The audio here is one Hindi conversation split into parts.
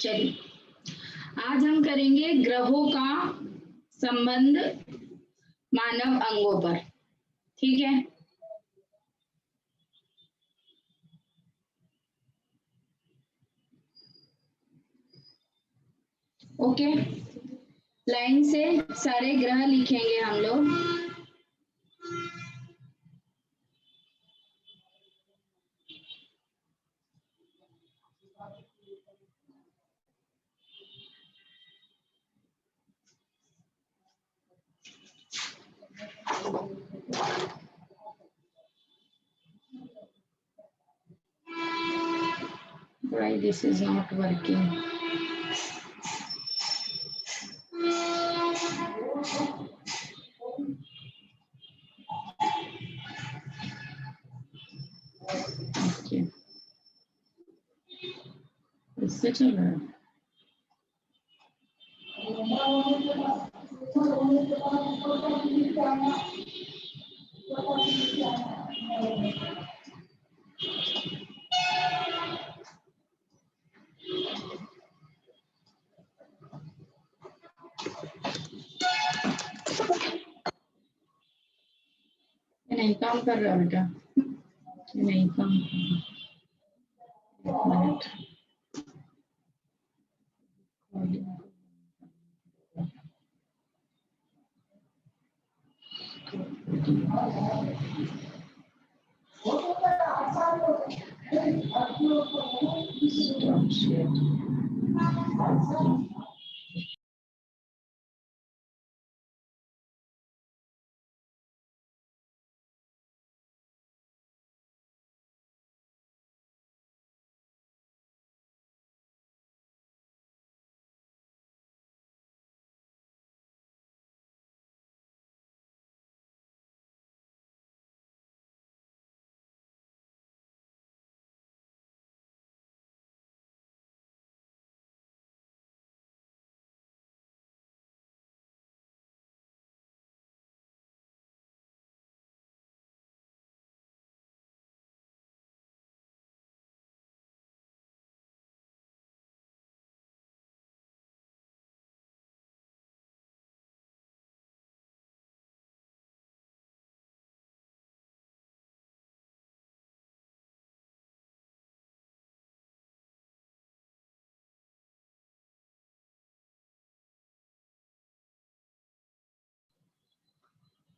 चलिए आज हम करेंगे ग्रहों का संबंध मानव अंगों पर। ठीक है, ओके। लाइन से सारे ग्रह लिखेंगे हम लोग। Why this is not working? Okay. इससे चल रहा है। नहीं काम कर रहा बेटा, नहीं काम कर रहा।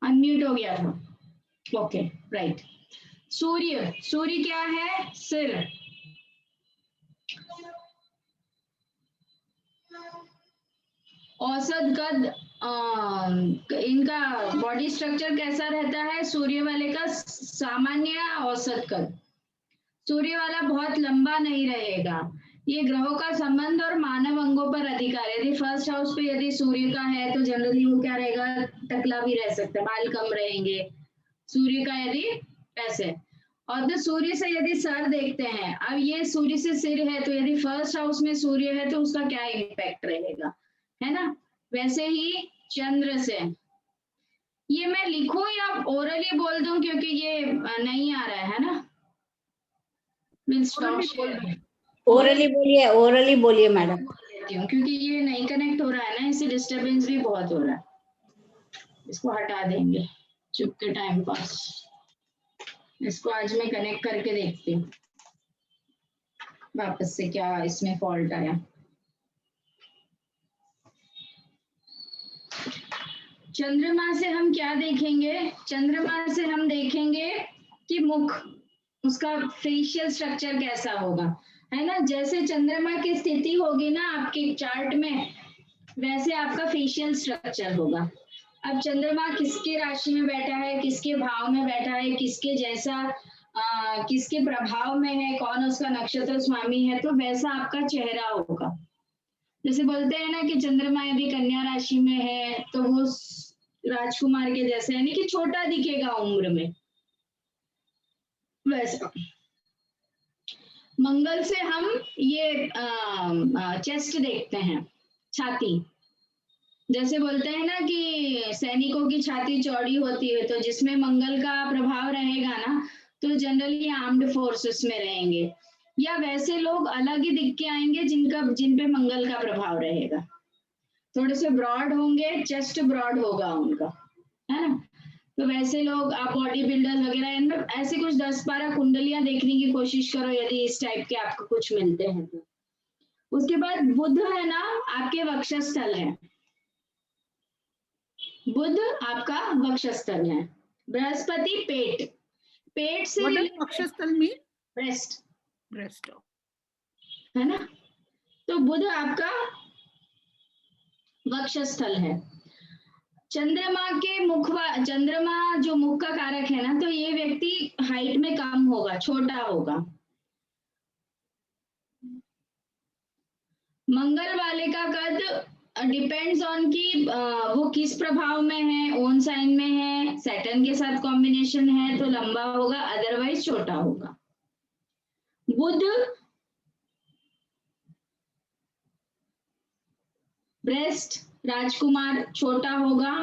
अनम्यूट हो गया था। Okay right. सूर्य, सूर्य क्या है? सिर। औसत कद, इनका बॉडी स्ट्रक्चर कैसा रहता है? सूर्य वाले का सामान्य औसत कद, सूर्य वाला बहुत लंबा नहीं रहेगा। ये ग्रहों का संबंध और मानव अंगों पर अधिकार। यदि फर्स्ट हाउस पे यदि सूर्य का है तो जनरली वो क्या रहेगा? टकला भी रह सकता है, बाल कम रहेंगे। सूर्य का यदि ऐसे, और तो सूर्य से यदि सर देखते हैं, अब ये सूर्य से सिर है तो यदि फर्स्ट हाउस में सूर्य है तो उसका क्या इम्पैक्ट रहेगा, है ना? वैसे ही चंद्र से, ये मैं लिखूं या ओरली बोल दूं क्योंकि ये नहीं आ रहा है ना? ओरली बोलिए, ओरली बोलिए मैडम। क्योंकि ये नहीं कनेक्ट हो रहा है ना, इससे डिस्टरबेंस भी बहुत हो रहा है। इसको हटा देंगे चुप के टाइम पास। इसको आज मैं कनेक्ट करके देखती हूँ वापस से क्या इसमें फॉल्ट आया। चंद्रमा से हम क्या देखेंगे? चंद्रमा से हम देखेंगे कि मुख, उसका फेशियल स्ट्रक्चर कैसा होगा, है ना? जैसे चंद्रमा की स्थिति होगी ना आपके चार्ट में, वैसे आपका फेशियल स्ट्रक्चर होगा। अब चंद्रमा किसके राशि में बैठा है, किसके भाव में बैठा है, किसके जैसा किसके प्रभाव में है, कौन उसका नक्षत्र स्वामी है, तो वैसा आपका चेहरा होगा। जैसे बोलते हैं ना कि चंद्रमा यदि कन्या राशि में है तो वो राजकुमार के जैसे, यानी कि छोटा दिखेगा उम्र में, वैसा। मंगल से हम ये चेस्ट देखते हैं, छाती। जैसे बोलते हैं ना कि सैनिकों की छाती चौड़ी होती है, तो जिसमें मंगल का प्रभाव रहेगा ना तो जनरली आर्म्ड फोर्सेस में रहेंगे। या वैसे लोग अलग ही दिख के आएंगे जिन पे मंगल का प्रभाव रहेगा। थोड़े से ब्रॉड होंगे, चेस्ट ब्रॉड होगा उनका, है ना। तो वैसे लोग, आप बॉडी बिल्डर वगैरह, इनमें ऐसे कुछ 10-12 कुंडलियां देखने की कोशिश करो यदि इस टाइप के आपको कुछ मिलते हैं तो। उसके बाद बुध है ना, आपके वक्षस्थल है। बुध आपका वक्षस्थल है। बृहस्पति पेट से What does रिलेटेड, वक्षस्थल mean? Breast, Breast. है ना। तो बुध आपका वक्षस्थल है। चंद्रमा जो मुख का कारक है ना, तो ये व्यक्ति हाइट में कम होगा, छोटा होगा। मंगल वाले का कद डिपेंड्स ऑन कि वो किस प्रभाव में है, ओन साइन में है, सैटर्न के साथ कॉम्बिनेशन है तो लंबा होगा, अदरवाइज छोटा होगा। बुध ब्रेस्ट, राजकुमार, छोटा होगा।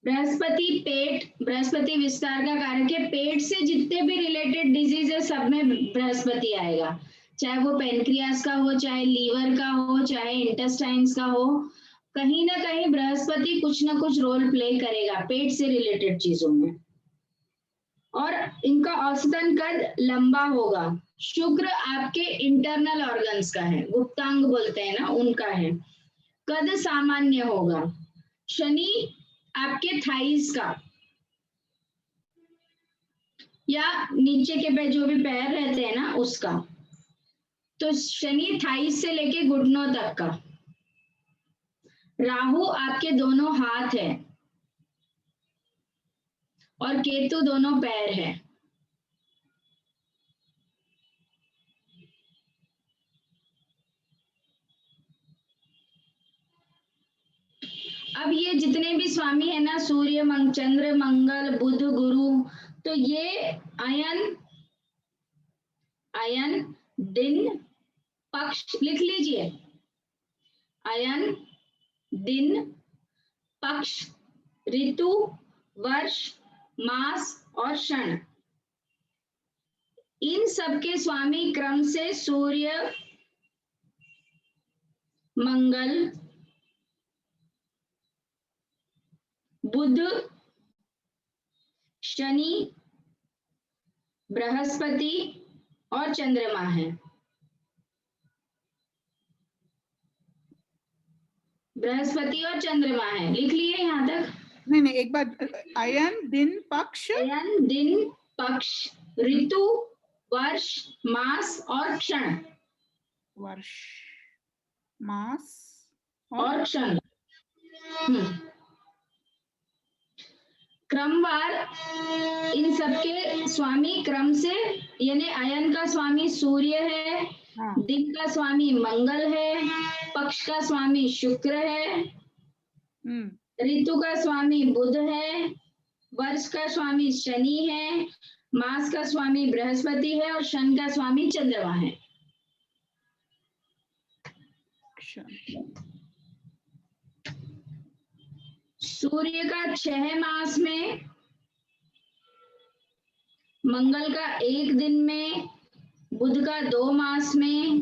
बृहस्पति विस्तार का कारक है। पेट से जितने भी रिलेटेड डिजीज है सब में बृहस्पति आएगा, चाहे वो पेनक्रियास का हो, चाहे लीवर का हो, चाहे इंटेस्टाइन्स का हो। कहीं ना कहीं बृहस्पति कुछ ना कुछ रोल प्ले करेगा पेट से रिलेटेड चीजों में। और इनका औसतन कद लंबा होगा। शुक्र आपके इंटरनल ऑर्गन्स का है, गुप्तांग बोलते हैं ना, उनका है। कद सामान्य होगा। शनि आपके थाइस का या नीचे के जो भी पैर रहते हैं ना उसका, तो शनि थाइस से लेके घुटनों तक का। राहु आपके दोनों हाथ है और केतु दोनों पैर है। अब ये जितने भी स्वामी है ना, सूर्य, चंद्र, मंगल, बुध, गुरु, तो ये अयन दिन पक्ष लिख लीजिए। अयन दिन, पक्ष, ऋतु, वर्ष, मास और क्षण, इन सब के स्वामी क्रम से सूर्य, मंगल, बुध, शनि, बृहस्पति और चंद्रमा है। बृहस्पति और चंद्रमा है, लिख लिए यहाँ तक? नहीं, एक बार। अयन दिन पक्ष, अयन दिन पक्ष, ऋतु, वर्ष, मास और क्षण। वर्ष, मास और क्षण। क्रमवार इन सबके स्वामी क्रम से, यानी अयन का स्वामी सूर्य है, हाँ। दिन का स्वामी मंगल है, पक्ष का स्वामी शुक्र है, ऋतु का स्वामी बुध है, वर्ष का स्वामी शनि है, मास का स्वामी बृहस्पति है और क्षण का स्वामी चंद्रमा है। सूर्य का 6 मास में, मंगल का 1 दिन में, बुध का 2 मास में,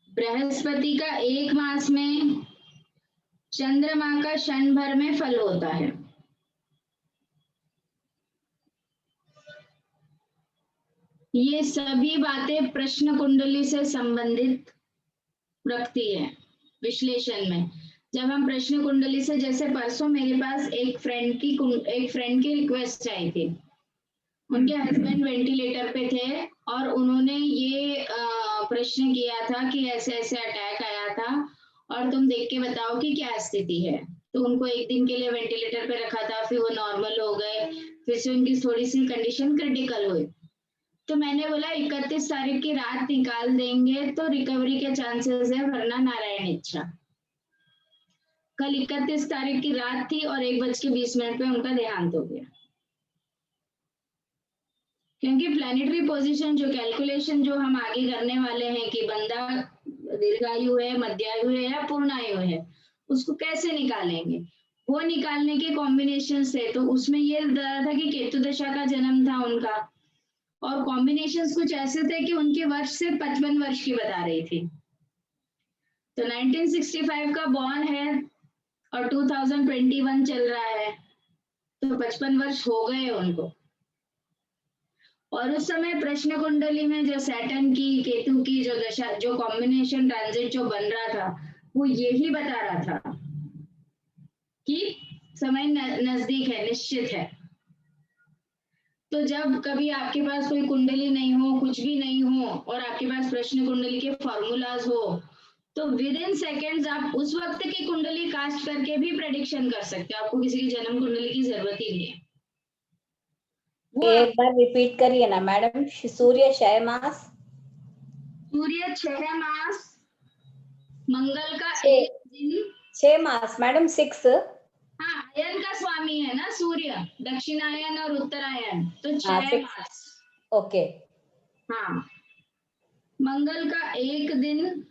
बृहस्पति का 1 मास में, चंद्रमा का क्षण भर में फल होता है। ये सभी बातें प्रश्न कुंडली से संबंधित रखती है विश्लेषण में। जब हम प्रश्न कुंडली से, जैसे परसों मेरे पास एक फ्रेंड की रिक्वेस्ट आई थी। उनके हस्बैंड वेंटिलेटर पे थे और उन्होंने ये प्रश्न किया था कि ऐसे ऐसे अटैक आया था और तुम देख के बताओ कि क्या स्थिति है। तो उनको 1 दिन के लिए वेंटिलेटर पे रखा था, फिर वो नॉर्मल हो गए, फिर से उनकी थोड़ी सी कंडीशन क्रिटिकल हुई। तो मैंने बोला 31 तारीख की रात निकाल देंगे तो रिकवरी के चांसेस है, वरना नारायण इच्छा। कल 31 तारीख की रात थी और 1:20 पे उनका देहांत हो गया। क्योंकि प्लैनेटरी पोजीशन जो कैलकुलेशन जो हम आगे करने वाले हैं कि बंदा दीर्घायु है, मध्यायु है या पूर्णायु है, उसको कैसे निकालेंगे, वो निकालने के कॉम्बिनेशन थे। तो उसमें ये बता रहा था कि केतु दशा का जन्म था उनका, और कॉम्बिनेशंस कुछ ऐसे थे कि उनके वर्ष से 55 वर्ष की बता रही थी। तो 1965 का बॉर्न है और 2021 चल रहा है, तो 55 वर्ष हो गए उनको। और उस समय प्रश्न कुंडली में जो सैटर्न की, केतु की जो दशा, जो कॉम्बिनेशन ट्रांजिट जो बन रहा था, वो यही बता रहा था कि समय नजदीक है, निश्चित है। तो जब कभी आपके पास कोई कुंडली नहीं हो, कुछ भी नहीं हो, और आपके पास प्रश्न कुंडली के फॉर्मूलाज हो, तो विद इन सेकेंड्स आप उस वक्त की कुंडली कास्ट करके भी प्रेडिक्शन कर सकते हो। आपको किसी की जन्म कुंडली की जरूरत ही नहीं है। एक बार रिपीट करिए ना मैडम। सूर्य 6 मास, सूर्य 6 मास, मंगल का 6 एक दिन। 6 मास मैडम, 6। हाँ, अयन का स्वामी है ना सूर्य, दक्षिणायन और उत्तरायण, तो 6 हाँ 6। मास। ओके। हाँ, मंगल का एक दिन,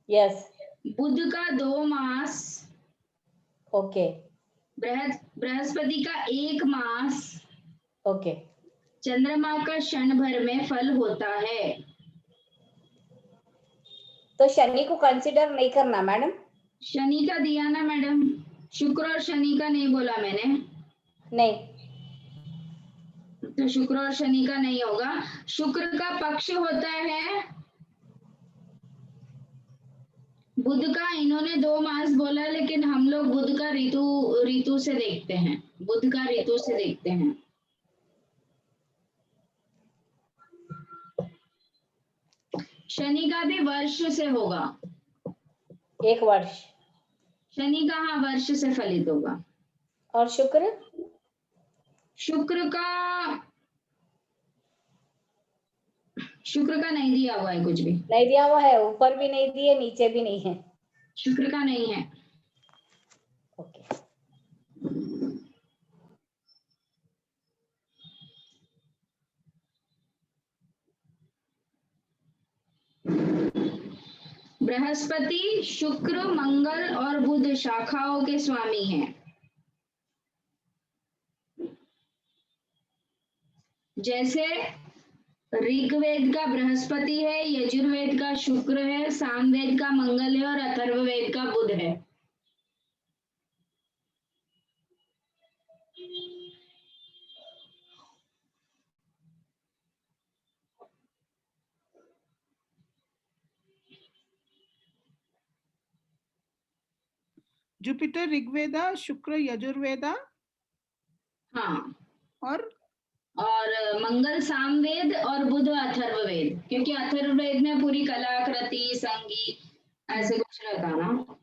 यस। बुध का 2 मास, ओके। बृहस्पति का 1 मास, ओके। चंद्रमा का क्षण भर में फल होता है। तो शनि को कंसीडर नहीं करना मैडम? शनि का दिया ना मैडम, शुक्र और शनि का नहीं बोला मैंने। नहीं। तो शुक्र और शनि का नहीं होगा। शुक्र का पक्ष होता है, बुध का इन्होंने 2 मास बोला, लेकिन हम लोग बुध का ऋतु से देखते हैं, बुध का ऋतु से देखते हैं। शनि का भी वर्ष से होगा, 1 वर्ष। शनि का हाँ वर्ष से फलित होगा। और शुक्र? शुक्र का नहीं दिया हुआ है कुछ भी, नहीं दिया हुआ है, ऊपर भी नहीं दिए, नीचे भी नहीं है। शुक्र का नहीं है। ओके। बृहस्पति, शुक्र, मंगल और बुध शाखाओं के स्वामी हैं। जैसे ऋग्वेद का बृहस्पति है, यजुर्वेद का शुक्र है, सामवेद का मंगल है और अथर्ववेद का बुध है। जुपिटर ऋग्वेदा, शुक्र यजुर्वेदा, हाँ, और मंगल सामवेद और बुध अथर्ववेद, क्योंकि अथर्ववेद में पूरी कलाकृति, संगीत ऐसे कुछ रहता ना।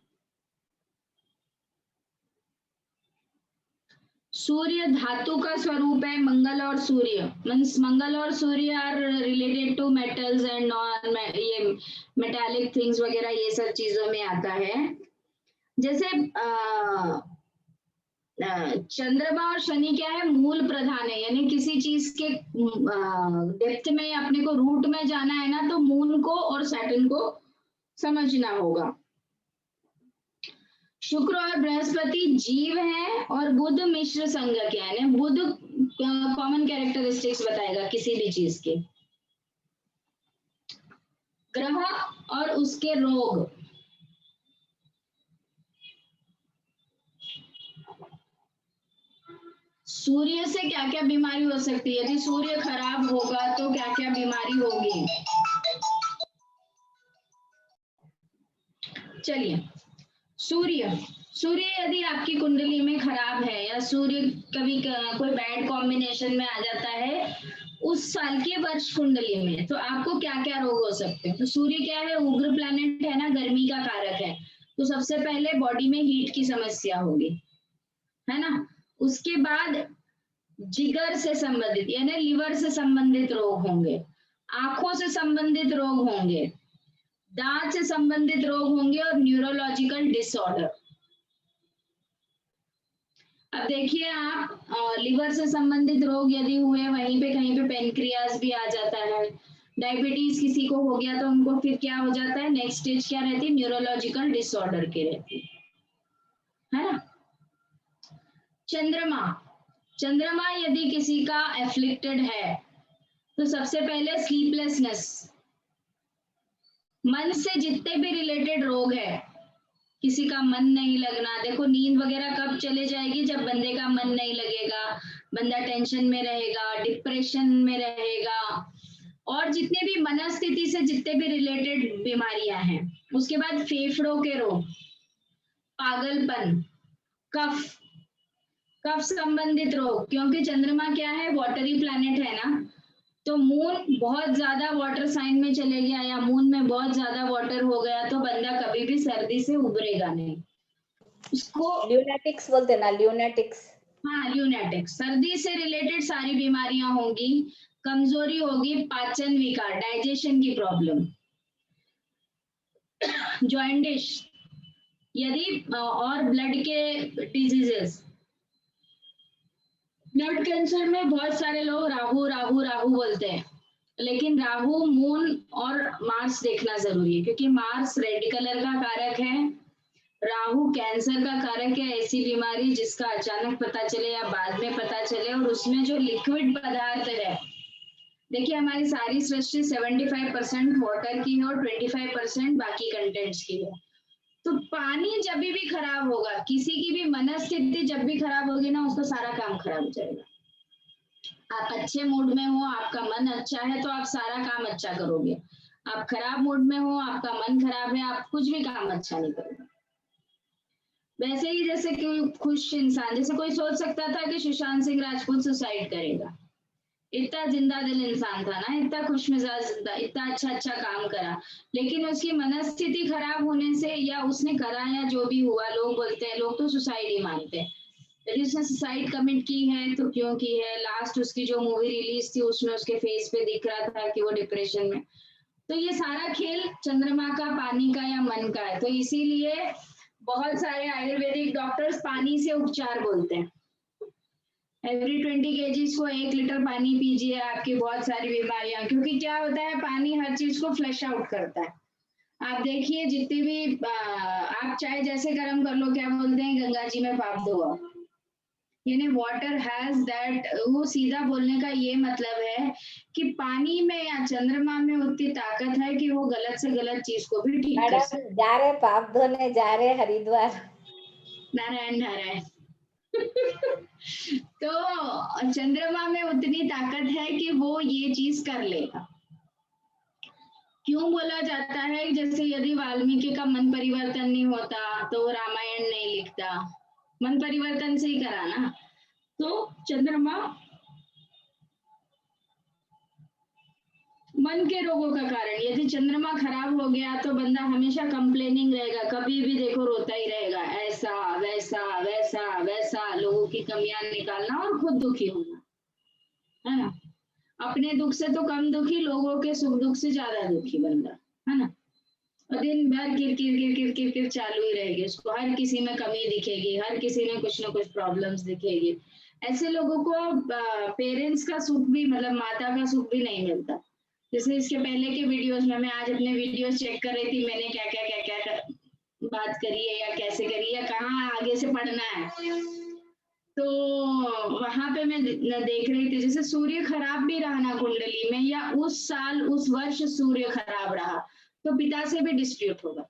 सूर्य धातु का स्वरूप है, मंगल और सूर्य मीन्स मंगल और सूर्य are related to metals and non, ये मेटालिक थिंग्स वगैरह ये सब चीजों में आता है। जैसे चंद्रमा और शनि क्या है, मूल प्रधान है, यानी किसी चीज के डेप्थ में अपने को रूट में जाना है ना, तो मून को और सैटर्न को समझना होगा। शुक्र और बृहस्पति जीव है और बुध मिश्र संज्ञक है, यानी बुध कॉमन कैरेक्टरिस्टिक्स बताएगा किसी भी चीज के। ग्रह और उसके रोग, सूर्य से क्या क्या बीमारी हो सकती है, यदि सूर्य खराब होगा तो क्या क्या बीमारी होगी। चलिए, सूर्य यदि आपकी कुंडली में खराब है, या सूर्य कभी कोई बैड कॉम्बिनेशन में आ जाता है उस साल के वर्ष कुंडली में, तो आपको क्या क्या रोग हो सकते हैं। तो सूर्य क्या है, उग्र प्लैनेट है ना, गर्मी का कारक है, तो सबसे पहले बॉडी में हीट की समस्या होगी, है ना। उसके बाद जिगर से संबंधित यानी लिवर से संबंधित रोग होंगे, आंखों से संबंधित रोग होंगे, दांत से संबंधित रोग होंगे और न्यूरोलॉजिकल डिसऑर्डर। अब देखिए आप, लिवर से संबंधित रोग यदि हुए, वहीं पे कहीं पे पेनक्रियास भी आ जाता है। डायबिटीज किसी को हो गया तो उनको फिर क्या हो जाता है, नेक्स्ट स्टेज क्या रहती है, न्यूरोलॉजिकल डिसऑर्डर की रहती है। है ना। चंद्रमा, चंद्रमा यदि किसी का एफ्लिक्टेड है तो सबसे पहले स्लीपलेसनेस, मन से जितने भी रिलेटेड रोग है, किसी का मन नहीं लगना, देखो नींद वगैरह कब चले जाएगी, जब बंदे का मन नहीं लगेगा, बंदा टेंशन में रहेगा, डिप्रेशन में रहेगा, और जितने भी मनस्थिति से जितने भी रिलेटेड बीमारियां हैं। उसके बाद फेफड़ों के रोग, पागलपन, कफ, कफ संबंधित रोग, क्योंकि चंद्रमा क्या है, वाटरी प्लैनेट है ना, तो मून बहुत ज्यादा वाटर साइन में चले गया या मून में बहुत ज्यादा वाटर हो गया तो बंदा कभी भी सर्दी से उबरेगा नहीं, उसको ल्यूनेटिक्स बोलते ना, ल्यूनेटिक्स। हाँ, ल्यूनेटिक, सर्दी से रिलेटेड सारी बीमारियां होगी, कमजोरी होगी, पाचन विकार, डाइजेशन की प्रॉब्लम, जॉइंटिस, यदि और ब्लड के डिजीजेस, ब्लड कैंसर में बहुत सारे लोग राहु राहु राहु बोलते हैं, लेकिन राहु, मून और मार्स देखना जरूरी है, क्योंकि मार्स रेड कलर का कारक है, राहु कैंसर का कारक है, ऐसी बीमारी जिसका अचानक पता चले या बाद में पता चले, और उसमें जो लिक्विड पदार्थ है, देखिए हमारी सारी सृष्टि 75% वाटर की है और 25% बाकी कंटेंट्स की है। तो पानी जब भी खराब होगा, किसी की भी मनस्थिति जब भी खराब होगी ना, उसका सारा काम खराब हो जाएगा। आप अच्छे मूड में हो, आपका मन अच्छा है तो आप सारा काम अच्छा करोगे, आप खराब मूड में हो, आपका मन खराब है, आप कुछ भी काम अच्छा नहीं करोगे। वैसे ही जैसे कोई खुश इंसान, जैसे कोई सोच सकता था कि सुशांत सिंह राजपूत सुसाइड करेगा, इतना जिंदा दिल इंसान था ना, इतना खुश मिजाज, इतना अच्छा काम करा, लेकिन उसकी मनस्थिति खराब होने से, या उसने करा या जो भी हुआ, लोग बोलते हैं, लोग तो सुसाइड ही मानते हैं, यदि उसने सुसाइड कमिट की है तो क्यों की है, लास्ट उसकी जो मूवी रिलीज थी उसमें उसके फेस पे दिख रहा था कि वो डिप्रेशन में। तो ये सारा खेल चंद्रमा का, पानी का या मन का है, तो इसीलिए बहुत सारे आयुर्वेदिक डॉक्टर्स पानी से उपचार बोलते हैं। एवरी 20 kg को 1 लीटर पानी पीजिए, आपकी बहुत सारी बीमारियां, क्योंकि क्या होता है, पानी हर चीज को फ्लश आउट करता है। आप देखिए जितनी भी आप चाहे जैसे गर्म कर लो, क्या बोलते हैं, गंगा जी में पाप धोआ, यानी वाटर हैज दैट, वो सीधा बोलने का ये मतलब है कि पानी में या चंद्रमा में उतनी ताकत है कि वो गलत से गलत चीज को भी ठीक कर सकते। मैडम जा रहे पाप धोने, जा रहे हरिद्वार। नारायण नारायण। तो चंद्रमा में उतनी ताकत है कि वो ये चीज कर लेगा। क्यों बोला जाता है, जैसे यदि वाल्मीकि का मन परिवर्तन नहीं होता तो वो रामायण नहीं लिखता, मन परिवर्तन से ही करा ना। तो चंद्रमा मन के रोगों का कारण, यदि चंद्रमा खराब हो गया तो बंदा हमेशा कंप्लेनिंग रहेगा, कभी भी देखो रोता ही रहेगा, ऐसा वैसा वैसा वैसा, लोगों की कमियां निकालना और खुद दुखी होना, है ना। अपने दुख से तो कम दुखी, लोगों के सुख दुख से ज्यादा दुखी बंदा, है ना। और दिन भर किर किर किर किर किर किर चालू ही रहेगी, उसको हर किसी में कमी दिखेगी, हर किसी में कुछ ना कुछ प्रॉब्लम्स दिखेगी। ऐसे लोगों को पेरेंट्स का सुख भी, मतलब माता का सुख भी नहीं मिलता। जैसे इसके पहले के वीडियोस में, मैं आज अपने वीडियोस चेक कर रही थी, मैंने क्या क्या क्या क्या बात करी है या कैसे करी है, कहाँ आगे से पढ़ना है, तो वहां पे मैं देख रही थी, जैसे सूर्य खराब भी रहा ना कुंडली में, या उस साल उस वर्ष सूर्य खराब रहा तो पिता से भी डिस्प्यूट होगा।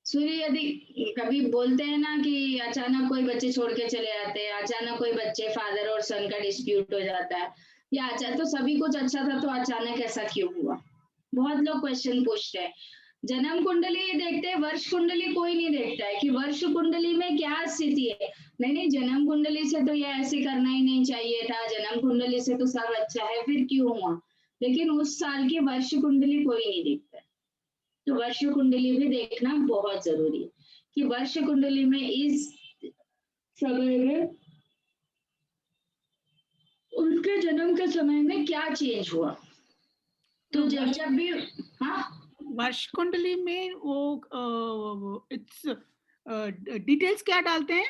सूर्य यदि, कभी बोलते हैं ना कि अचानक कोई बच्चे छोड़ के चले जाते हैं, अचानक कोई बच्चे, फादर और सन का डिस्प्यूट हो जाता है, या अचानक, तो सभी कुछ अच्छा था तो अचानक ऐसा क्यों हुआ, बहुत लोग क्वेश्चन पूछते हैं। जन्म कुंडली देखते हैं, वर्ष कुंडली कोई नहीं देखता है कि वर्ष कुंडली में क्या स्थिति है, नहीं जन्म कुंडली से तो ये ऐसे करना ही नहीं चाहिए था, जन्म कुंडली से तो सब अच्छा है, फिर क्यों हुआ, लेकिन उस साल की वर्ष कुंडली कोई नहीं देखता है। तो वर्ष कुंडली भी देखना बहुत जरूरी है कि वर्ष कुंडली में इस समय में उनके जन्म के समय में क्या चेंज हुआ। तो जब भी, हाँ, वर्ष कुंडली में वो इट्स डिटेल्स क्या डालते हैं,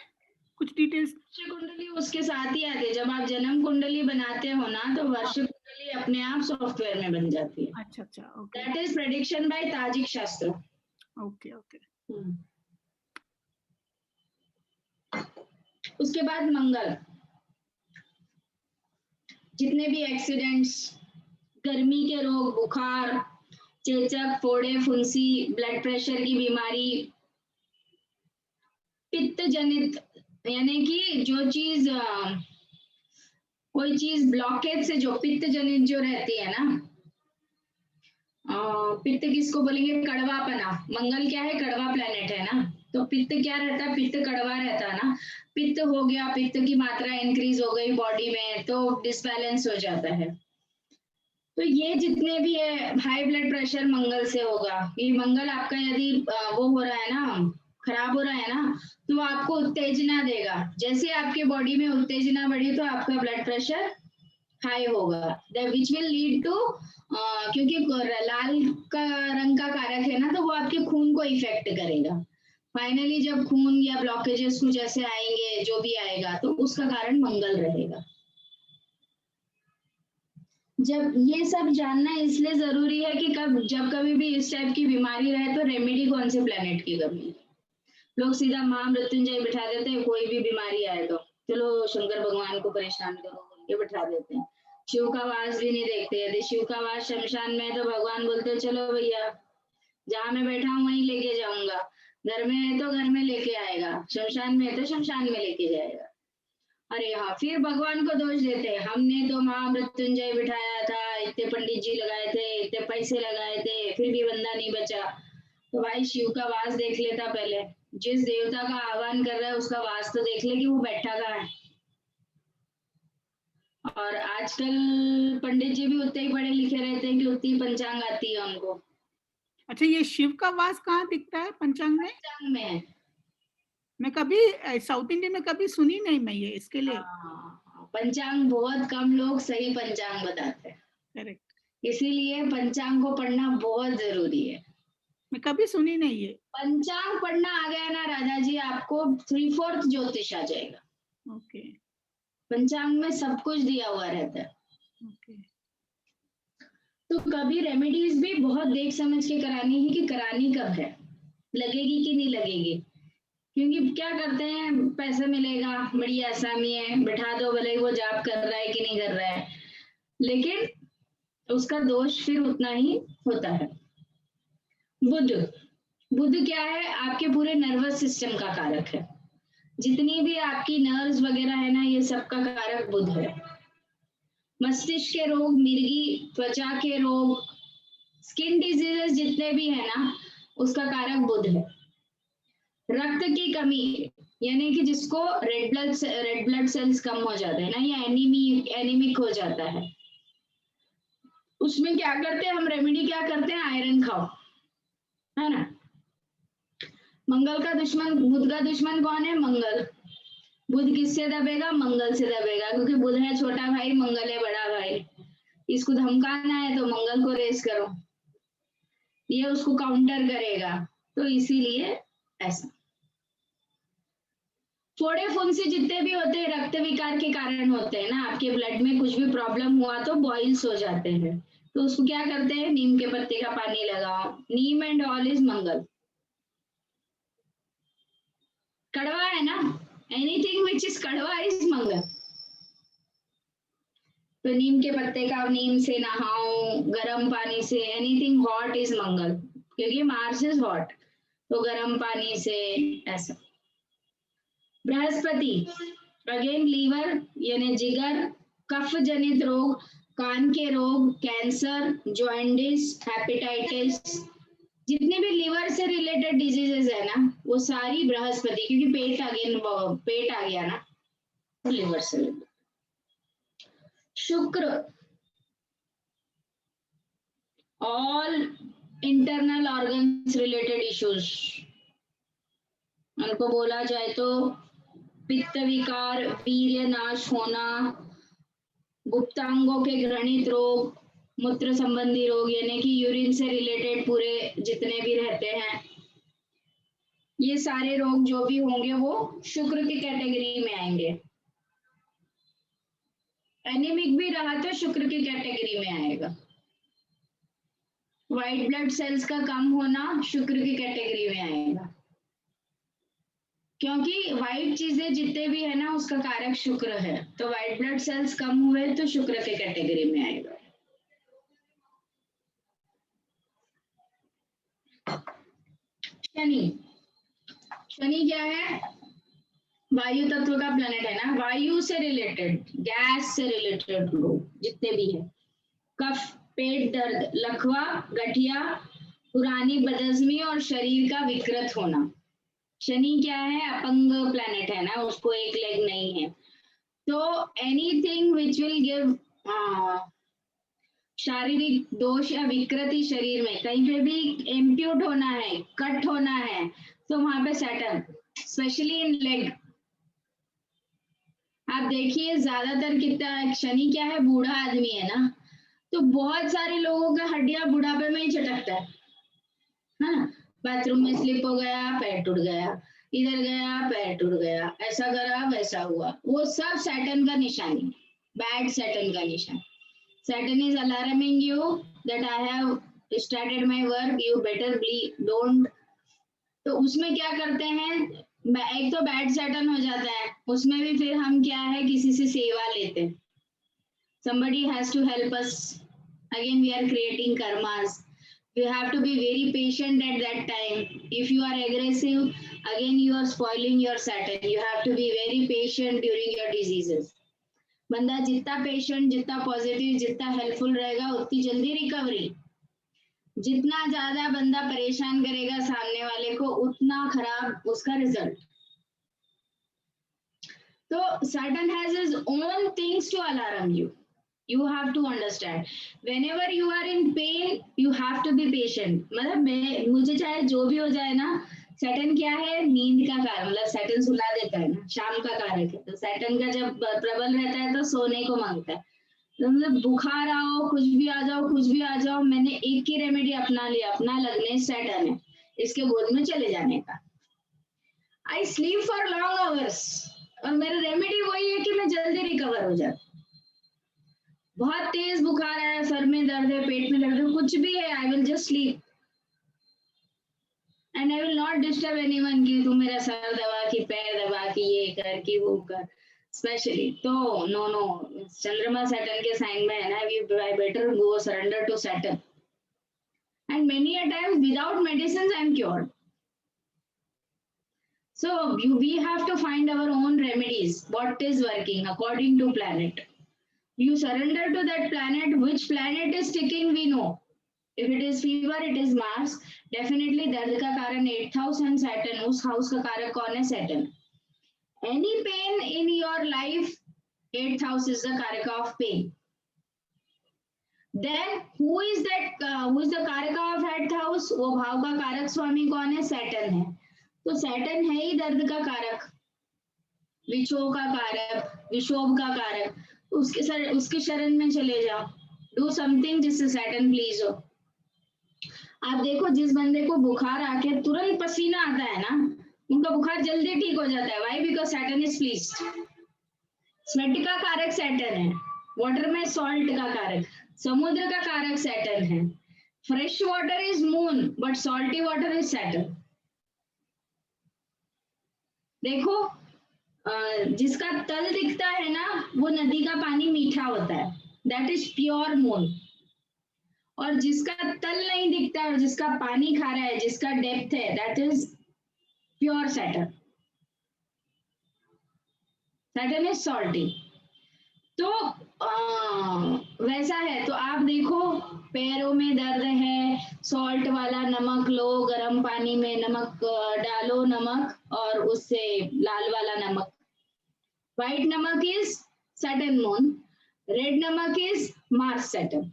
कुछ डिटेल्स। वर्ष कुंडली उसके साथ ही आते, जब आप जन्म कुंडली बनाते हो ना तो वर्ष कुंडली अपने आप सॉफ्टवेयर में बन जाती है। अच्छा, okay, that is prediction by ताजिक शास्त्र। ओके। उसके बाद मंगल, जितने भी एक्सीडेंट्स, गर्मी के रोग, बुखार, चेचक, फोड़े, फुंसी, ब्लड प्रेशर की बीमारी, पित्त जनित, यानी कि जो चीज कोई चीज ब्लॉकेज से, जो पित्त जनित जो रहती है ना, पित्त किसको बोलेंगे? कड़वापना। मंगल क्या है? कड़वा प्लेनेट है ना, तो पित्त क्या रहता है? पित्त कड़वा रहता है ना। पित्त हो गया, पित्त की मात्रा इंक्रीज हो गई बॉडी में, तो डिसबैलेंस हो जाता है। तो ये जितने भी है, हाई ब्लड प्रेशर मंगल से होगा। ये मंगल आपका यदि वो हो रहा है ना, खराब हो रहा है ना, तो आपको उत्तेजना देगा। जैसे आपके बॉडी में उत्तेजना बढ़ी तो आपका ब्लड प्रेशर हाई होगा, विच विल लीड टू, क्योंकि लाल का रंग का कारक है ना, तो वो आपके खून को इफेक्ट करेगा। फाइनली जब खून या ब्लॉकेजेस कुछ ऐसे आएंगे, जो भी आएगा, तो उसका कारण मंगल रहेगा। जब ये सब जानना इसलिए जरूरी है कि जब कभी भी इस टाइप की बीमारी रहे तो रेमेडी कौन से प्लेनेट की करनी। लोग सीधा महामृत्युंजय बिठा देते हैं, कोई भी बीमारी आए तो चलो शंकर भगवान को परेशान करो बोल के बिठा देते हैं। शिव का वास भी नहीं देखते। यदि शिव का वास शमशान में है तो भगवान बोलते चलो भैया, जहाँ मैं बैठा हूँ वहीं लेके जाऊंगा। घर में है तो घर में लेके आएगा, शमशान में है तो शमशान में लेके जाएगा। अरे हाँ, फिर भगवान को दोष देते हैं, हमने तो महामृत्युंजय बिठाया था, इतने पंडित जी लगाए थे, इतने पैसे लगाए थे, फिर भी बंदा नहीं बचा। तो भाई शिव का वास देख लेता पहले। जिस देवता का आह्वान कर रहा है उसका वास तो देख ले कि वो बैठा कहाँ है। और आजकल पंडित जी भी उतने ही पढ़े लिखे रहते हैं कि उतनी पंचांग आती है उनको। अच्छा, ये शिव का वास कहाँ दिखता है पंचांग में? पंचांग में है। मैं कभी साउथ इंडियन में कभी सुनी नहीं मैं ये, इसके लिए। पंचांग बहुत कम लोग सही पंचांग बताते हैं, करेक्ट। इसीलिए पंचांग को पढ़ना बहुत जरूरी है। मैं कभी सुनी नहीं है। पंचांग पढ़ना आ गया ना राजा जी, आपको 3/4 ज्योतिष आ जाएगा। ओके। पंचांग में सब कुछ दिया हुआ रहता है। ओके। तो कभी रेमेडीज भी बहुत देख समझ के करानी है कि करानी कब है, लगेगी कि नहीं लगेगी। क्योंकि क्या करते हैं, पैसा मिलेगा, बड़ी आसानी है, बैठा दो, भले वो जाप कर रहा है कि नहीं कर रहा है, लेकिन उसका दोष फिर उतना ही होता है। बुध, बुध क्या है? आपके पूरे नर्वस सिस्टम का कारक है। जितनी भी आपकी नर्व्स वगैरह है ना, ये सब का कारक बुध है। मस्तिष्क के रोग, मिर्गी, त्वचा के रोग, स्किन डिजीजेस जितने भी है ना, उसका कारक बुध है। रक्त की कमी, यानी कि जिसको रेड ब्लड सेल्स कम हो जाते हैं ना, या एनीमिक हो जाता है, उसमें क्या करते हैं हम, रेमेडी क्या करते हैं? आयरन खाओ, है ना। मंगल का दुश्मन, बुध का दुश्मन कौन है? मंगल। बुध किससे दबेगा? मंगल से दबेगा, क्योंकि बुध है छोटा भाई, मंगल है बड़ा भाई। इसको धमकाना है तो मंगल को रेस करो, ये उसको काउंटर करेगा। तो इसीलिए ऐसा। फोड़े फुंसी जितने भी होते हैं रक्त विकार के कारण होते हैं ना, आपके ब्लड में कुछ भी प्रॉब्लम हुआ तो बॉइल्स हो जाते हैं, तो उसको क्या करते हैं? नीम के पत्ते का पानी लगाओ। नीम एंड ऑल इज मंगल। कड़वा है ना, एनीथिंग विच इज कड़वा इज मंगल। तो नीम के पत्ते का, नीम से नहाओ, गर्म पानी से, एनीथिंग हॉट इज मंगल, क्योंकि मार्स इज हॉट, तो गर्म पानी से ऐसा। बृहस्पति अगेन लीवर यानी जिगर, कफ जनित रोग, कान के रोग, कैंसर, जॉइंडिस, हेपेटाइटिस, जितने भी लीवर से रिलेटेड डिजीजेस है ना, वो सारी बृहस्पति, क्योंकि पेट आ गया ना, तो लीवर से रिलेटेड। शुक्र all internal organs related issues, उनको बोला जाए तो पित्त विकार, वीर्य नाश होना, गुप्तांगों के घृणित रोग, मूत्र संबंधी रोग, यानी कि यूरिन से रिलेटेड पूरे जितने भी रहते हैं, ये सारे रोग जो भी होंगे वो शुक्र की कैटेगरी में आएंगे। एनीमिक भी रहा तो शुक्र की कैटेगरी में आएगा। व्हाइट ब्लड सेल्स का कम होना शुक्र की कैटेगरी में आएगा। क्योंकि व्हाइट चीजें जितने भी है ना उसका कारक शुक्र है, तो व्हाइट ब्लड सेल्स कम हुए तो शुक्र के कैटेगरी में आएगा। शनि, शनि क्या है? वायु तत्व का प्लेनेट है ना, वायु से रिलेटेड, गैस से रिलेटेड लोग जितने भी है, कफ, पेट दर्द, लकवा, गठिया, पुरानी बदहजमी और शरीर का विकृत होना। शनि क्या है? अपंग प्लेनेट है ना, उसको एक लेग नहीं है। तो एनीथिंग विच विल गिव शारीरिक दोष या विकृति शरीर में, कहीं पे भी इम्प्यूट होना है, कट होना है, तो वहां पे सैटर्न, स्पेशली इन लेग। आप देखिए ज्यादातर कितना, शनि क्या है? बूढ़ा आदमी है ना, तो बहुत सारे लोगों का हड्डियां बुढ़ापे में ही चटकता है ना। बाथरूम में स्लिप हो गया, पैर टूट गया, इधर गया पैर टूट गया, ऐसा करा वैसा हुआ, वो सब सैटर्न का निशानी, बैड सैटर्न का निशान। Saturn is alarming you that I have started my work, you better don't. तो उसमें क्या करते हैं, एक तो बैड सैटर्न हो जाता है, उसमें भी फिर हम क्या है, किसी से सेवा लेते हैं, somebody has to help us, again we are creating karmas. You have to be very patient at that time. If you are aggressive, again you are spoiling your Saturn. You have to be very patient during your diseases. बंदा जितना पेशेंट, जितना पॉजिटिव, जितना हेल्पफुल रहेगा, उतनी जल्दी रिकवरी। जितना ज्यादा बंदा परेशान करेगा सामने वाले को, उतना खराब उसका रिजल्ट। तो Saturn has his own things to alarm you. You have to understand. Whenever you are in pain, you have to be patient. मतलब मुझे चाहे जो भी हो जाए ना, सैटर्न क्या है? नींद का कारक, मतलब सैटर्न सुला देता है ना, शाम का कारक है। तो सैटर्न का जब प्रबल रहता है तो सोने को मांगता है। तो मतलब बुखार आओ, कुछ भी आ जाओ, कुछ भी आ जाओ, मैंने एक ही रेमेडी अपना लिया, अपना लगने सैटर्न है, इसके गोद में चले जाने का। I sleep for long hours, और मेरा रेमेडी वही है कि मैं जल्दी रिकवर हो जाऊं। बहुत तेज बुखार है, सर में दर्द है, पेट में दर्द है, कुछ भी है, I will just sleep and I will not disturb anyone कि तू मेरा सर दबा, कि पैर दबा, कि ये कर, कि वो कर। स्पेशली तो नो, चंद्रमा सैटर्न के साइन में है ना, I better go surrender to Saturn, and many a times without medicine I am cured. So we have to find our own remedies, what is working according to planet. You surrender to that planet, which planet is ticking we know. If it is fever, it is Mars. Definitely दर्द का कारण 8th house and Saturn, उस house का कारक कौन है? Saturn. Any pain in your life, 8th house is the karaka of pain. Then who is the karaka of 8th house? वो भाव का कारक स्वामी कौन है? Saturn है। तो सैटर्न है ही दर्द का कारक, विक्षोभ का कारक, विक्षोभ का कारक। उसके शरण में चले जाओ, डू समथिंग जिससे सैटर्न प्लीज हो। आप देखो जिस बंदे को बुखार आके तुरंत पसीना आता है ना, उनका बुखार जल्दी ठीक हो जाता है। Why? Because Saturn is pleased. Sweat का कारक सैटर्न है, वाटर में सॉल्ट का कारक, समुद्र का कारक सैटर्न है। Fresh water is moon, but salty water is Saturn. देखो जिसका तल दिखता है ना, वो नदी का पानी मीठा होता है, दैट इज प्योर मून। और जिसका तल नहीं दिखता है और जिसका पानी खा रहा है, जिसका डेप्थ है, that is pure Saturn. Saturn is salty. तो वैसा है। तो आप देखो पैरों में दर्द है, सॉल्ट वाला नमक लो, गर्म पानी में नमक डालो, नमक और उससे लाल वाला नमक। व्हाइट नमक इज सैटर्न मून, रेड नमक इज मार्स सैटर्न।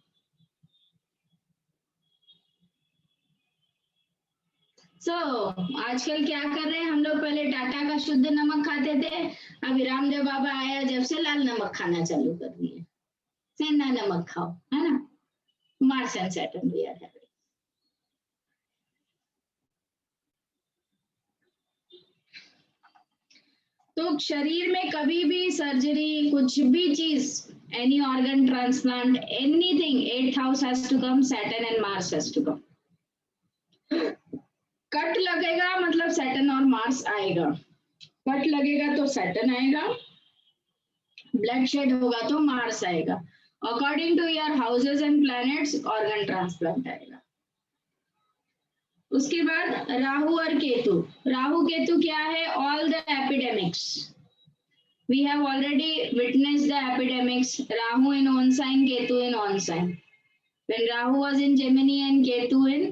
आजकल क्या कर रहे हैं हम लोग? पहले टाटा का शुद्ध नमक खाते थे, अभी रामदेव बाबा आया जब से लाल नमक खाना चालू कर दिए। सेंधा नमक खाओ, है ना? Mars and Saturn we are having. तो शरीर में कभी भी सर्जरी, कुछ भी चीज, any organ transplant, anything, 8th house has to come, Saturn and Mars has to come. Cut लगेगा मतलब सैटर्न और मार्स आएगा। कट लगेगा तो सैटर्न आएगा, ब्लड शेड होगा तो मार्स आएगा। According to your houses and planets organ transplant आएगा। उसके बाद राहु और केतु। राहु केतु क्या है? All the epidemics, we have already witnessed the epidemics. Rahu in on sign, Ketu in on sign. When Rahu was in Gemini and Ketu in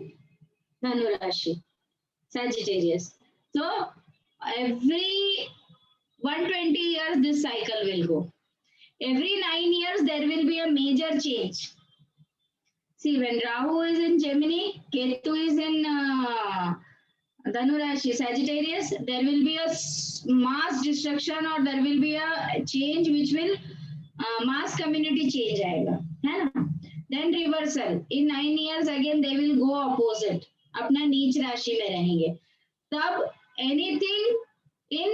Dhanu Rashi, Sagittarius. So every 120 years this cycle will go. Every 9 years there will be a major change. See, when Rahu is in Gemini, Ketu is in Dhanu Rashi, Sagittarius, there will be a mass destruction or there will be a change which will mass community change आएगा, है ना? Then reversal, in 9 years again they will go opposite, अपना नीच राशि में रहेंगे. तब anything in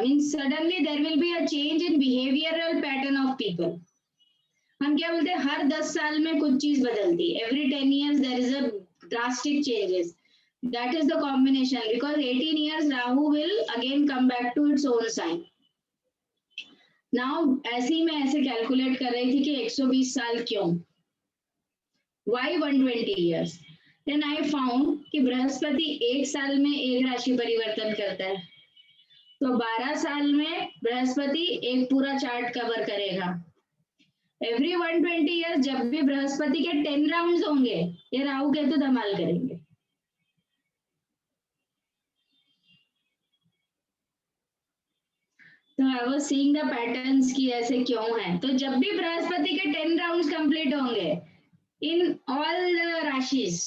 means suddenly there will be a change in behavioral pattern of people. हम क्या बोलते हैं? हर 10 साल में कुछ चीज बदलती है. Every 10 years there is a drastic changes. That is the combination, because 18 years Rahu will again come back to its own sign. Now ऐसे ही मैं ऐसे कैलकुलेट कर रही थी कि 120 साल क्यों? Why 120 years? Then I found कि बृहस्पति एक साल में एक राशि परिवर्तन करता है, तो 12 साल में बृहस्पति एक पूरा चार्ट कवर करेगा. एवरी 120 ईयर्स जब भी बृहस्पति के 10 राउंड्स होंगे, ये राहु केतु धमाल करेंगे. तो I was seeing the patterns की ऐसे क्यों है. तो जब भी बृहस्पति के 10 राउंड्स कंप्लीट होंगे इन ऑल द राशिस,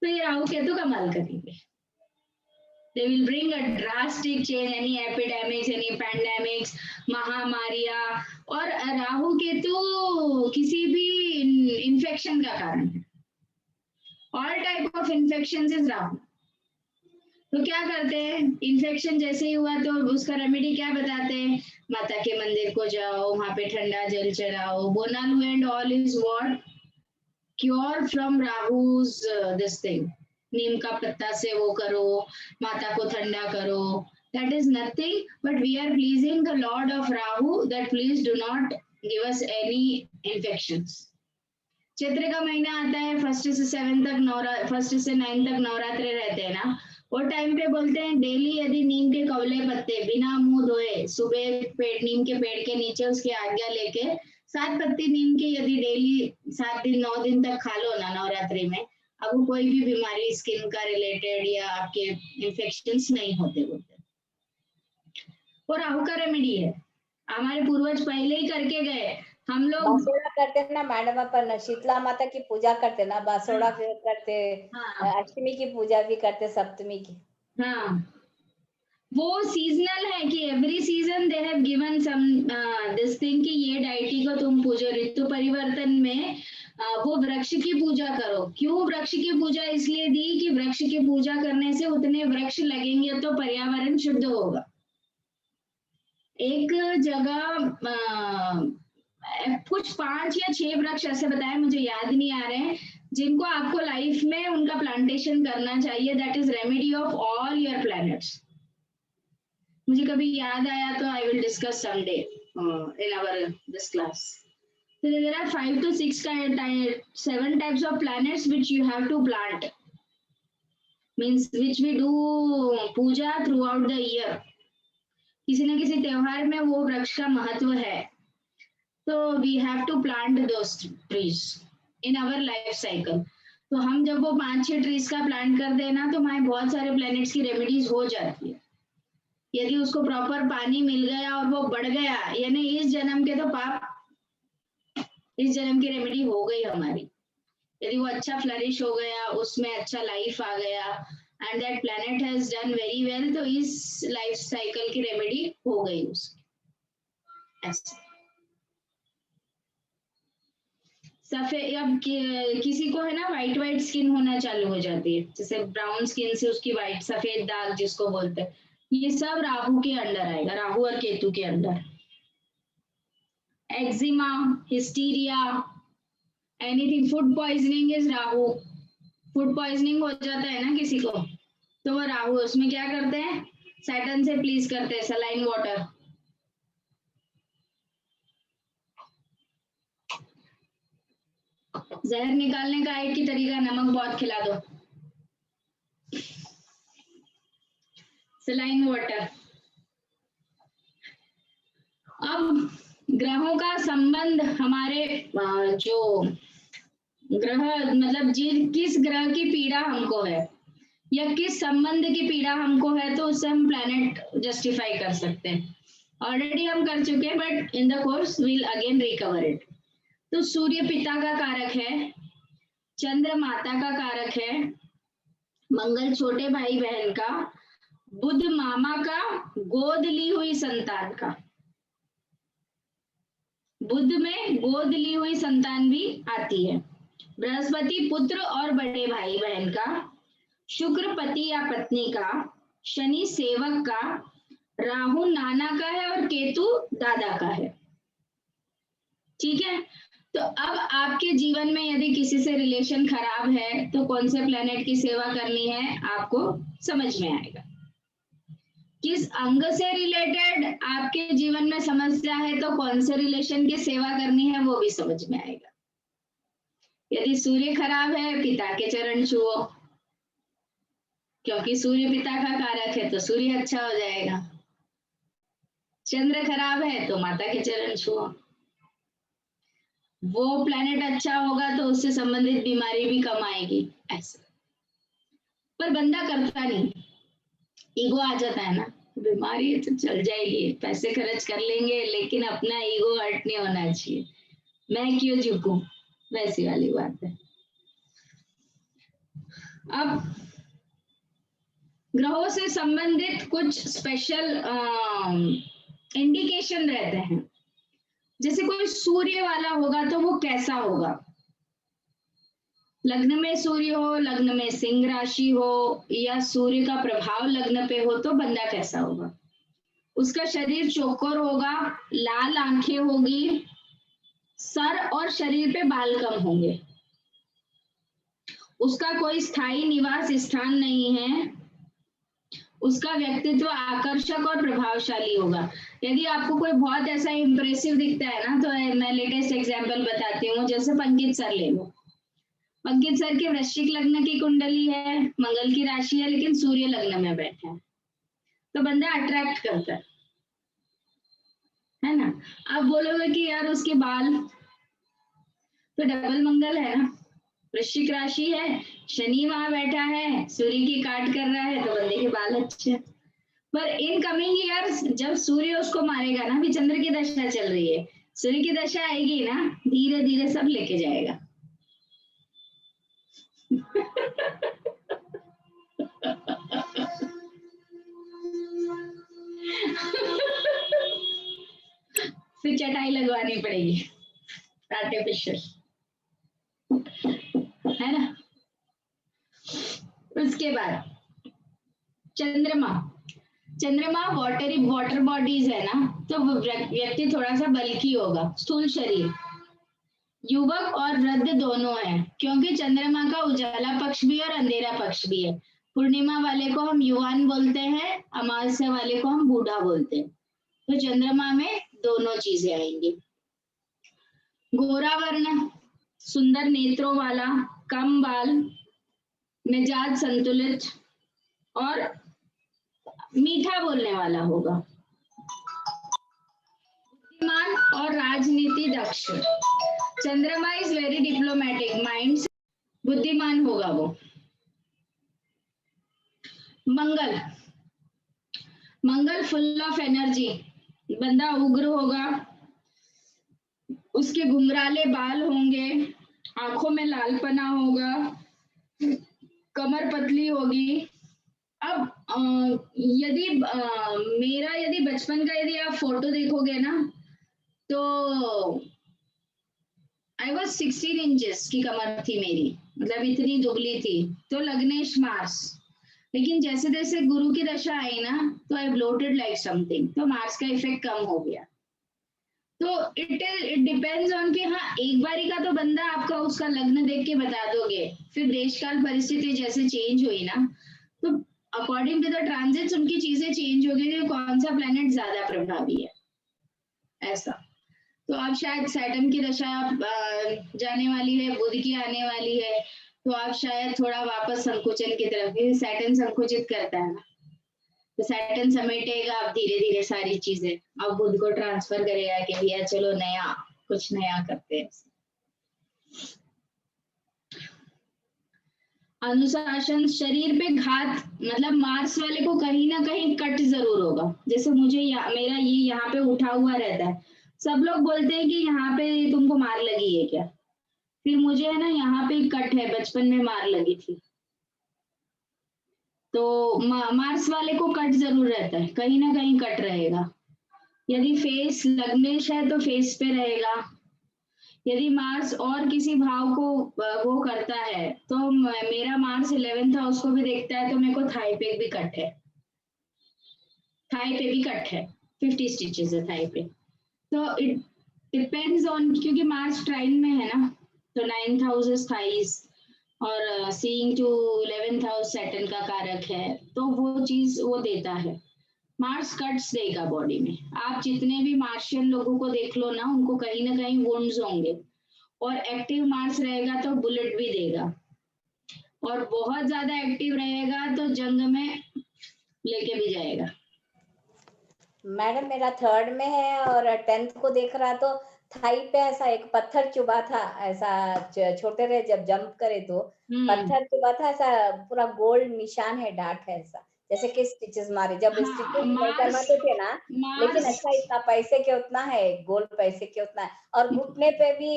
तो ये राहु केतु कमाल करेंगे. They will bring a drastic change, any epidemics, any pandemics, महामारियां. और राहु केतु किसी भी इन्फेक्शन का कारण है. All type of infections is Rahu. तो क्या करते हैं? इन्फेक्शन जैसे ही हुआ तो उसका रेमेडी क्या बताते हैं? माता के मंदिर को जाओ, वहां पे ठंडा जल चढ़ाओ. Bonalu and all is what? Cure from राहुज दिस थिंग. नीम का पत्ता से वो करो, माता को ठंडा करो. That is nothing but we are pleasing the Lord of Rahu, that please do not give us any infections. Chaitra का महीना आता है, 1 से 7 तक 1 से 9 तक नवरात्रे रहते हैं ना. वो टाइम पे बोलते हैं डेली यदि नीम के कवले पत्ते बिना मुंह धोए सुबह पेड़ नीम के पेड़ के नीचे उसकी आज्ञा लेके 7 पत्ती नीम के यदि डेली 7 दिन 9 दिन तक खा लो ना नवरात्रि में, अब कोई भी बीमारी स्किन का रिलेटेड या आपके इन्फेक्शंस नहीं होते बोलते. वो राहु का रेमेडी है. हमारे पूर्वज पहले ही करके गए. हम लोग बासोड़ा करते ना मैडम, अपन शीतला माता की पूजा करते ना, बासोड़ा करते. हाँ. अष्टमी की पूजा भी करते, सप्तमी की. हाँ, वो सीजनल है कि every season they have given some this thing कि ये डाइटी को तुम पूजो. ऋतु परिवर्तन में वो वृक्ष की पूजा करो. क्यों वृक्ष की पूजा इसलिए दी कि वृक्ष की पूजा करने से उतने वृक्ष लगेंगे तो पर्यावरण शुद्ध होगा. एक जगह कुछ 5 या 6 वृक्ष ऐसे बताए, मुझे याद नहीं आ रहे हैं, जिनको आपको लाइफ में उनका प्लांटेशन करना चाहिए. That is remedy of all your planets. मुझे कभी याद आया तो I will discuss someday in our this class. So there are 5 to 6 7 types of planets which you have to plant, means which we do puja throughout the year. किसी न किसी त्योहार में वो वृक्ष का महत्व है, तो we have to plant those trees in our life cycle. तो हम जब वो 5-6 ट्रीज का प्लांट कर देना तो हमारे बहुत सारे प्लैनेट्स की रेमेडीज हो जाती है. यदि उसको प्रॉपर पानी मिल गया और वो बढ़ गया, यानी इस जन्म के तो पाप इस जन्म की रेमेडी हो गई हमारी. यदि वो अच्छा फ्लरिश हो गया, उसमें अच्छा लाइफ आ गया and that planet has done very well, तो इस लाइफ साइकिल की रेमेडी हो गई उसकी. ऐसे सफेद अब किसी को है ना वाइट स्किन होना चालू हो जाती है, जैसे ब्राउन स्किन से उसकी वाइट सफेद दाग जिसको बोलते हैं, ये सब राहु के अंडर आएगा, राहु और केतु के under. Eczema, hysteria, anything. Food poisoning is Rahu. Food poisoning हो जाता है ना किसी को, तो वो राहु, उसमें क्या करते हैं, सैटर्न से प्लीज करते हैं, सलाइन वाटर। जहर निकालने का एक ही तरीका, नमक बहुत खिला दो, सलाइन वाटर। अब ग्रहों का संबंध हमारे जो ग्रह मतलब किस ग्रह की पीड़ा हमको है या किस संबंध की पीड़ा हमको है, तो उससे हम प्लैनेट जस्टिफाई कर सकते हैं। ऑलरेडी हम कर चुके हैं, but in the course will again recover it. तो सूर्य पिता का कारक है, चंद्र माता का कारक है, मंगल छोटे भाई बहन का, बुध मामा का, गोद ली हुई संतान का। बुध में गोद ली हुई संतान भी आती है। बृहस्पति पुत्र और बड़े भाई बहन का, शुक्र पति या पत्नी का, शनि सेवक का, राहु नाना का है और केतु दादा का है। ठीक है, तो अब आपके जीवन में यदि किसी से रिलेशन खराब है तो कौन से प्लेनेट की सेवा करनी है आपको समझ में आएगा। किस अंग से रिलेटेड आपके जीवन में समस्या है तो कौन से रिलेशन की सेवा करनी है वो भी समझ में आएगा। यदि सूर्य खराब है, पिता के चरण छुओ, क्योंकि सूर्य पिता का कारक है तो सूर्य अच्छा हो जाएगा। चंद्र खराब है तो माता के चरण छुओ, वो प्लेनेट अच्छा होगा तो उससे संबंधित बीमारी भी कम आएगी। ऐसा पर बंदा करता नहीं, ईगो आ जाता है ना, बीमारी है तो चल जाएगी, पैसे खर्च कर लेंगे, लेकिन अपना ईगो हर्ट नहीं होना चाहिए, मैं क्यों झुकूं, वैसी वाली बात है। अब ग्रहों से संबंधित कुछ स्पेशल इंडिकेशन रहते हैं। जैसे कोई सूर्य वाला होगा तो वो कैसा होगा, लग्न में सूर्य हो, लग्न में सिंह राशि हो, या सूर्य का प्रभाव लग्न पे हो तो बंदा कैसा होगा। उसका शरीर चौकोर होगा, लाल आंखें होगी, सर और शरीर पे बाल कम होंगे, उसका कोई स्थायी निवास स्थान नहीं है, उसका व्यक्तित्व आकर्षक और प्रभावशाली होगा। यदि आपको कोई बहुत ऐसा इंप्रेसिव दिखता है ना, तो मैं लेटेस्ट एग्जांपल बताती हूँ। जैसे पंकज सर ले लो, पंकज सर के वृश्चिक लग्न की कुंडली है, मंगल की राशि है, लेकिन सूर्य लग्न में बैठा है, तो बंदा अट्रैक्ट करता है ना। आप बोलोगे कि यार उसके बाल तो डबल मंगल है ना, वृश्चिक राशि है, शनि वहां बैठा है, सूर्य की काट कर रहा है, तो बंदे के बाल अच्छे। पर इन कमिंग ईयर्स जब सूर्य उसको मारेगा ना, अभी चंद्र की दशा चल रही है, सूर्य की दशा आएगी ना, धीरे धीरे सब लेके जाएगा। फिर चटाई लगवानी पड़ेगी आर्टिफिशियल, है ना। उसके बाद चंद्रमा, चंद्रमा वाटर बॉडीज है ना, तो व्यक्ति थोड़ा सा बल्की होगा, स्थूल शरीर, युवक और वृद्ध दोनों है, क्योंकि चंद्रमा का उजाला पक्ष भी और अंधेरा पक्ष भी है। पूर्णिमा वाले को हम युवान बोलते हैं, अमावस्या वाले को हम बूढ़ा बोलते हैं, तो चंद्रमा में दोनों चीजें आएंगी। गोरा वर्ण, सुंदर नेत्रों वाला, कम बाल, मिजाज संतुलित और मीठा बोलने वाला होगा, बुद्धिमान और राजनीति दक्ष। चंद्रमा इज वेरी डिप्लोमेटिक, माइंड बुद्धिमान होगा वो। मंगल, मंगल फुल ऑफ एनर्जी, बंदा उग्र होगा, उसके घुंघराले बाल होंगे, आंखों में लालपना होगा, कमर पतली होगी। अब यदि बचपन का यदि आप फोटो देखोगे ना, तो आई वॉज 16 इंचेस की कमर थी मेरी, मतलब इतनी दुबली थी, तो लग्नेश मार्स। लेकिन जैसे जैसे गुरु की दशा आई ना, तो आई ब्लोटेड लाइक समथिंग, तो मार्स का इफेक्ट कम हो गया। तो इट डिपेंड्स ऑन कि हाँ, एक बारी का तो बंदा आपका उसका लग्न देख के बता दोगे, फिर देश काल परिस्थिति जैसे चेंज हुई ना, तो अकॉर्डिंग टू द ट्रांजिट्स उनकी चीजें चेंज हो गई कि कौन सा प्लेनेट ज्यादा प्रभावी है ऐसा। तो अब शायद सैटर्न की दशा जाने वाली है, बुध की आने वाली है, तो आप शायद थोड़ा वापस संकुचन की तरफ, क्योंकि सैटर्न संकुचित करता है ना, तो सैटर्न समेटेगा अब धीरे धीरे सारी चीजें, अब बुध को ट्रांसफर करेगा कि भैया चलो नया कुछ नया करते हैं। अनुशासन, शरीर पे घात, मतलब मार्स वाले को कहीं ना कहीं कट जरूर होगा। जैसे मुझे मेरा ये यहाँ पे उठा हुआ रहता है, सब लोग बोलते हैं कि यहाँ पे तुमको मार लगी है क्या, फिर मुझे है ना यहाँ पे कट है, बचपन में मार लगी थी। तो मार्स वाले को कट जरूर रहता है, कहीं ना कहीं कट रहेगा। यदि फेस लग्नेश है तो फेस पे रहेगा। यदि मार्स और किसी भाव को वो करता है, तो मेरा मार्स 11th हाउस को भी देखता है, तो मेरे को थाई पे भी कट है, थाई पे भी कट है, 50 स्टिचेस है थाई पे। तो इट डिपेंड्स ऑन, क्योंकि मार्स ट्राइन में है ना, तो 9th हाउस इज थाइस और seeing to 11th house Saturn का कारक है, तो वो चीज वो देता है। मार्स कट्स देगा बॉडी में। आप जितने भी मार्शियन लोगों को देख लो ना, उनको कहीं ना कहीं वुंड्स होंगे, और एक्टिव मार्स रहेगा तो बुलेट भी देगा, और बहुत ज्यादा एक्टिव रहेगा तो जंग में लेके भी जाएगा। मैडम मेरा 3rd में है और 10th को देख रहा, तो थाई पे ऐसा एक पत्थर चुभा था, ऐसा छोटे रहे जब जंप करे तो पत्थर चुभा था, ऐसा पूरा गोल्ड निशान है, डार्क है, ऐसा जैसे कि स्टिचेस मारे जब स्टिचेस नहीं करवाते थे ना, लेकिन अच्छा इतना पैसे के उतना है, गोल्ड पैसे के उतना है, और घुटने पे भी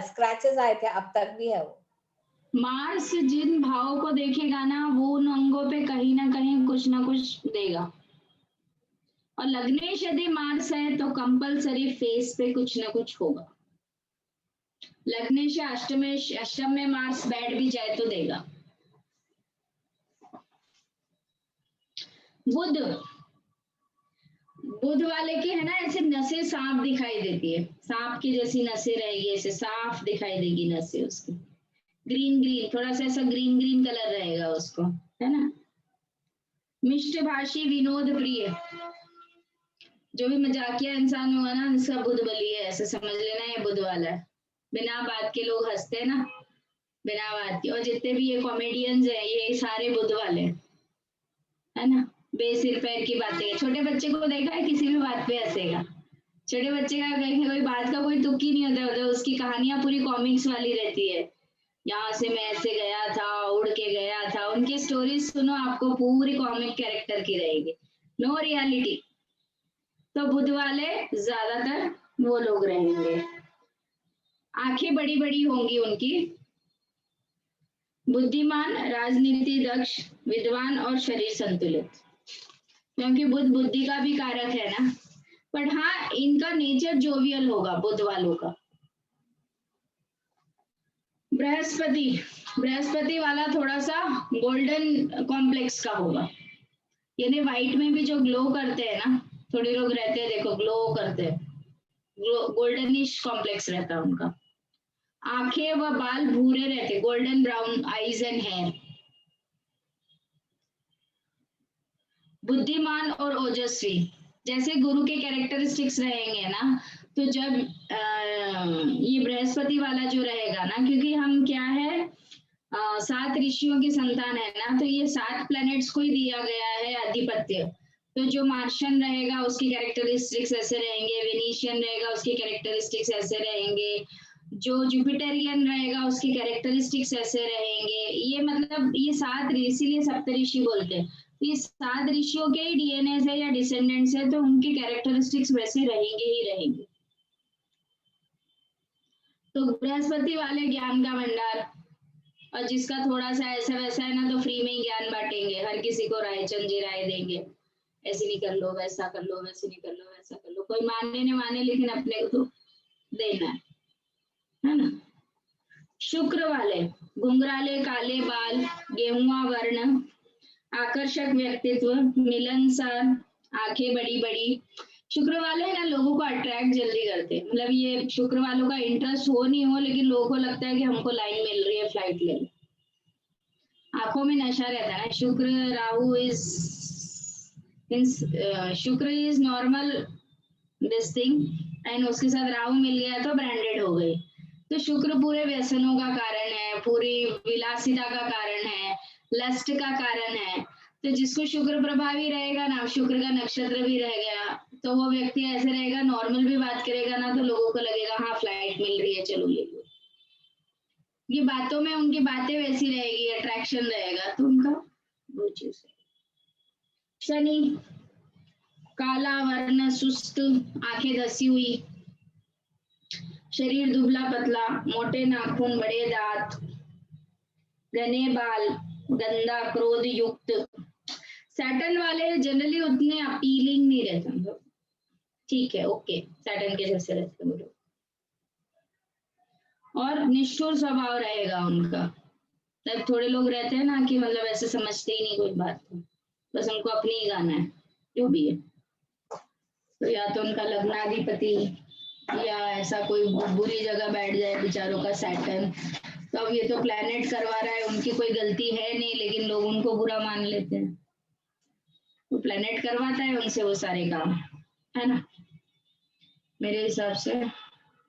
स्क्रैचेस आए थे, अब तक भी है वो। मार्स जिन भाव को देखेगा ना, वो उन अंगों पे कहीं ना कहीं कुछ ना कुछ देगा। और लग्नेश यदि मार्स है तो कंपलसरी फेस पे कुछ ना कुछ होगा। लग्नेश अष्टम में मार्स बैठ भी जाए तो देगा। बुध वाले के है ना, ऐसे नसें सांप दिखाई देती है, सांप की जैसी नसें रहेगी, ऐसे साफ दिखाई देगी नसें उसकी, ग्रीन ग्रीन, थोड़ा सा ऐसा ग्रीन ग्रीन कलर रहेगा उसको, है ना। मिष्ट भाषी, विनोद प्रिय, जो भी मजाकिया इंसान होगा ना, इसका बुध बली है, ऐसे समझ लेना ये बुध वाला है। बिना बात के लोग हंसते हैं ना, बिना बात के, और जितने भी ये कॉमेडियंस है ये सारे बुध वाले है ना। बेसिर पैर की बातें, छोटे बच्चे को देखा है किसी भी बात पे हंसेगा, छोटे बच्चे का कोई बात का कोई तुक ही नहीं होता, उसकी कहानियां पूरी कॉमिक्स वाली रहती है। यहाँ से मैं ऐसे गया था, उड़ के गया था, उनकी स्टोरी सुनो, आपको पूरी कॉमिक कैरेक्टर की रहेगी, नो रियलिटी। तो बुध वाले ज्यादातर वो लोग रहेंगे, आंखें बड़ी बड़ी होंगी उनकी, बुद्धिमान, राजनीति दक्ष, विद्वान और शरीर संतुलित, क्योंकि बुध बुद्धि का भी कारक है ना। पर हाँ, इनका नेचर जोवियल होगा बुध वालों का। बृहस्पति वाला थोड़ा सा गोल्डन कॉम्प्लेक्स का होगा, यानी व्हाइट में भी जो ग्लो करते हैं ना, थोड़े लोग रहते हैं देखो ग्लो करते हैं, गोल्डनिश कॉम्प्लेक्स रहता है उनका। आंखें व बाल भूरे रहते, golden brown eyes and hair. बुद्धिमान और ओजस्वी, जैसे गुरु के कैरेक्टरिस्टिक्स रहेंगे ना, तो जब ये बृहस्पति वाला जो रहेगा ना, क्योंकि हम क्या है 7 ऋषियों की संतान है ना, तो ये 7 प्लैनेट्स को ही दिया गया है आधिपत्य। तो जो मार्शियन रहेगा उसकी कैरेक्टरिस्टिक्स ऐसे रहेंगे, वेनिशियन रहेगा उसकी कैरेक्टरिस्टिक्स ऐसे रहेंगे, जो जुपिटेरियन रहेगा उसकी कैरेक्टरिस्टिक्स ऐसे रहेंगे। ये मतलब ये 7, इसीलिए सप्तऋषि बोलते हैं। ये 7 ऋषियों के ही डीएनए है या डिसेंडेंट्स है, तो उनकी कैरेक्टरिस्टिक्स वैसे रहेंगे ही रहेंगे। तो बृहस्पति वाले ज्ञान का भंडार, और जिसका थोड़ा सा ऐसा वैसा है ना, तो फ्री में ही ज्ञान बांटेंगे, हर किसी को रायचंद जी राय देंगे, ऐसे नहीं कर लो, वैसा कर लो, वैसे नहीं कर लो, वैसा कर लो, कोई माने नहीं माने, लेकिन अपने को तो देना है ना। शुक्र वाले, घुंघराले काले बाल, गेहुआ वर्ण, आकर्षक व्यक्तित्व, मिलनसार, आंखें बड़ी बड़ी। शुक्र वाले ना लोगों को अट्रैक्ट जल्दी करते हैं, मतलब ये शुक्र वालों का इंटरेस्ट हो नहीं हो, लेकिन लोगों को लगता है कि हमको लाइन मिल रही है, फ्लाइट ले लो। आंखों में नशा रहता है ना। शुक्र राहु इज शुक्र is normal this thing, and उसके साथ राहु मिल गया तो ब्रांडेड हो गई। तो शुक्र पूरे व्यसनों का कारण है, पूरी विलासिता का कारण है, लस्ट का कारण है। तो जिसको शुक्र प्रभावी रहेगा ना, शुक्र का नक्षत्र भी रह गया, तो वो व्यक्ति ऐसे रहेगा, नॉर्मल भी बात करेगा ना तो लोगों को लगेगा हाँ फ्लाइट मिल रही है, चलो ले लो। ये बातों में उनकी बातें वैसी रहेगी, अट्रैक्शन रहेगा, तो उनका वो चीज है। शनि काला वर्ण, सुस्त, आंखें धसी हुई, शरीर दुबला पतला, मोटे नाखून, बड़े दांत, घने बाल, गंदा क्रोध युक्त। सैटर्न वाले जनरली उतने अपीलिंग नहीं रहते, ठीक है, ओके, सैटर्न के जैसे रहते हैं। और निष्ठुर स्वभाव रहेगा उनका। तब थोड़े लोग रहते हैं ना कि मतलब ऐसे समझते ही नहीं कोई बात को, बस उनको अपनी ही गाना है जो भी है। तो या तो उनका लग्नाधिपति या ऐसा कोई बुरी जगह बैठ जाए बेचारों का सैटर्न, तो अब ये तो प्लेनेट करवा रहा है, उनकी कोई गलती है नहीं, लेकिन लोग उनको बुरा मान लेते हैं। तो प्लेनेट करवाता है उनसे वो सारे काम, है ना, मेरे हिसाब से।